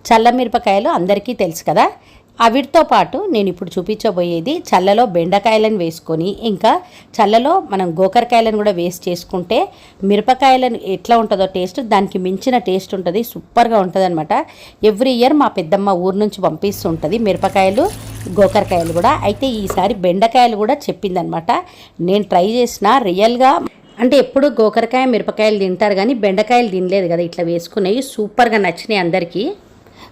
చల్ల మిరపకాయలు అందరికీ తెలుసు కదా. వీటితో పాటు నేను ఇప్పుడు చూపించబోయేది చల్లలో బెండకాయలను వేసుకొని ఇంకా చల్లలో మనం గోకరకాయలను కూడా వేస్ట్ చేసుకుంటే మిరపకాయలను ఎట్లా ఉంటుందో టేస్ట్ దానికి మించిన టేస్ట్ ఉంటుంది. సూపర్గా ఉంటుంది అనమాట. ఎవ్రీ ఇయర్ మా పెద్దమ్మ ఊరు నుంచి పంపిస్తూ ఉంటుంది మిరపకాయలు గోకరకాయలు కూడా. అయితే ఈసారి బెండకాయలు కూడా చెప్పిందనమాట. నేను ట్రై చేసిన రియల్గా అంటే ఎప్పుడు గోకరకాయ మిరపకాయలు తింటారు కానీ బెండకాయలు తినలేదు కదా. ఇట్లా వేసుకునేవి సూపర్గా నచ్చినాయి అందరికీ.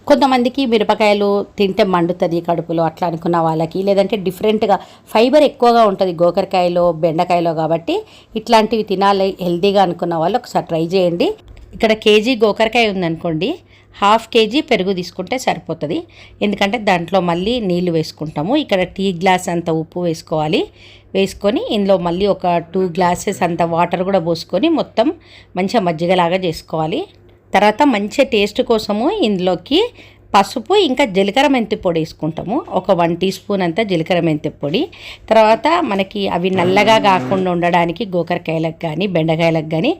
కొంతమందికి మిరపకాయలు తింటే మండుతుంది కడుపులో అట్లా అనుకున్న వాళ్ళకి, లేదంటే డిఫరెంట్గా ఫైబర్ ఎక్కువగా ఉంటుంది గోకరకాయలో బెండకాయలో కాబట్టి ఇట్లాంటివి తినాలి హెల్తీగా అనుకున్న వాళ్ళు ఒకసారి ట్రై చేయండి. ఇక్కడ కేజీ గోకరకాయ ఉందనుకోండి, హాఫ్ కేజీ పెరుగు తీసుకుంటే సరిపోతుంది. ఎందుకంటే దాంట్లో మళ్ళీ నీళ్లు వేసుకుంటాము. ఇక్కడ టీ గ్లాస్ అంత ఉప్పు వేసుకోవాలి. వేసుకొని ఇందులో మళ్ళీ ఒక 2 గ్లాసెస్ అంత వాటర్ కూడా పోసుకొని మొత్తం మంచిగా మజ్జిగలాగా చేసుకోవాలి. తర్వాత మంచి టేస్ట్ కోసము ఇందులోకి పసుపు ఇంకా జీలకర్ర మెంతి పొడి వేసుకుంటాము. ఒక 1 టీ స్పూన్ అంతా జీలకర్ర మెంతి పొడి. తర్వాత మనకి అవి నల్లగా కాకుండా ఉండడానికి గోకరకాయలకు కానీ బెండకాయలకు కానీ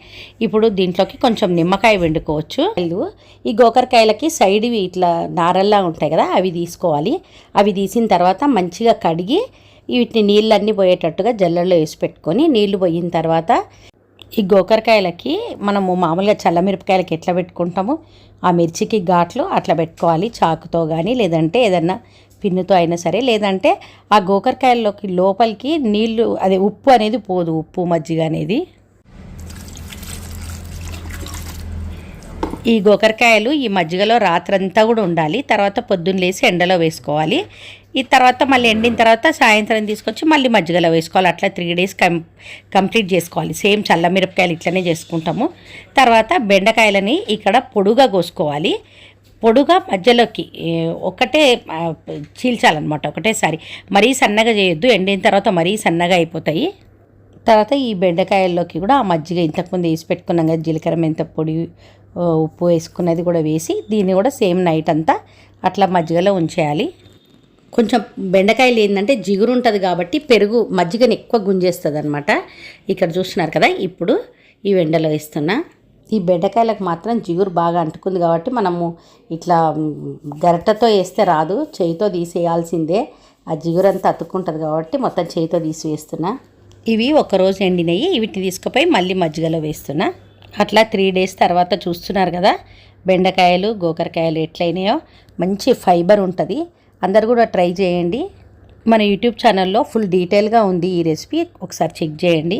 ఇప్పుడు దీంట్లోకి కొంచెం నిమ్మకాయ వండుకోవచ్చు. ఈ గోకరకాయలకి సైడ్వి ఇట్లా నారల్లా ఉంటాయి కదా, అవి తీసుకోవాలి. అవి తీసిన తర్వాత మంచిగా కడిగి వీటిని నీళ్ళన్నీ పోయేటట్టుగా జల్లెల్లో వేసి పెట్టుకొని నీళ్లు పోయిన తర్వాత ఈ గోకరకాయలకి మనము మామూలుగా చల్లమిరపకాయలకి ఎట్లా పెట్టుకుంటామో ఆ మిర్చికి ఘాట్లు అట్లా పెట్టుకోవాలి. చాకుతో కానీ లేదంటే ఏదన్నా పిన్నుతో అయినా సరే. లేదంటే ఆ గోకరకాయల్లోకి లోపలికి నీళ్ళు అదే ఉప్పు అనేది పోదు, ఉప్పు మజ్జిగ అనేది. ఈ గోకరకాయలు ఈ మజ్జిగలో రాత్రంతా కూడా ఉండాలి. తర్వాత పొద్దున్న లేసి ఎండలో వేసుకోవాలి. ఈ తర్వాత మళ్ళీ ఎండిన తర్వాత సాయంత్రం తీసుకొచ్చి మళ్ళీ మజ్జిగలో వేసుకోవాలి. అట్లా 3 డేస్ కంప్లీట్ చేసుకోవాలి. సేమ్ చల్ల మిరపకాయలు ఇట్లనే చేసుకుంటాము. తర్వాత బెండకాయలని ఇక్కడ పొడుగా కోసుకోవాలి. పొడుగా మధ్యలోకి ఒకటే చీల్చాలన్నమాట ఒకటేసారి. మరీ సన్నగా చేయొద్దు, ఎండిన తర్వాత మరీ సన్నగా అయిపోతాయి. తర్వాత ఈ బెండకాయల్లోకి కూడా ఆ మజ్జిగ ఇంతకుముందు వేసి పెట్టుకున్నాం కదా, జీలకర్ర మెంత పొడి ఉప్పు వేసుకున్నది కూడా వేసి దీన్ని కూడా సేమ్ నైట్ అంతా అట్లా మజ్జిగలో ఉంచేయాలి. కొంచెం బెండకాయలు ఏంటంటే జిగురు ఉంటుంది కాబట్టి పెరుగు మజ్జిగని ఎక్కువ గుంజేస్తుంది అనమాట. ఇక్కడ చూస్తున్నారు కదా, ఇప్పుడు ఈ ఎండలో వేస్తున్నా. ఈ బెండకాయలకు మాత్రం జిగురు బాగా అంటుకుంది కాబట్టి మనము ఇట్లా గరిటెతో వేస్తే రాదు, చేయితో తీసేయాల్సిందే. ఆ జిగురు అంతా అతుక్కుంటుంది కాబట్టి మొత్తం చేయితో తీసి వేస్తున్నా. ఇవి ఒకరోజు ఎండినవి, వీటిని తీసుకుపోయి మళ్ళీ మజ్జిగలో వేస్తున్నా. అట్లా 3 డేస్ తర్వాత చూస్తున్నారు కదా బెండకాయలు గోకరకాయలు ఎట్లయినాయో. మంచి ఫైబర్ ఉంటుంది. అందరు కూడా ట్రై చేయండి. మన యూట్యూబ్ ఛానల్లో ఫుల్ డీటెయిల్గా ఉంది ఈ రెసిపీ, ఒకసారి చెక్ చేయండి.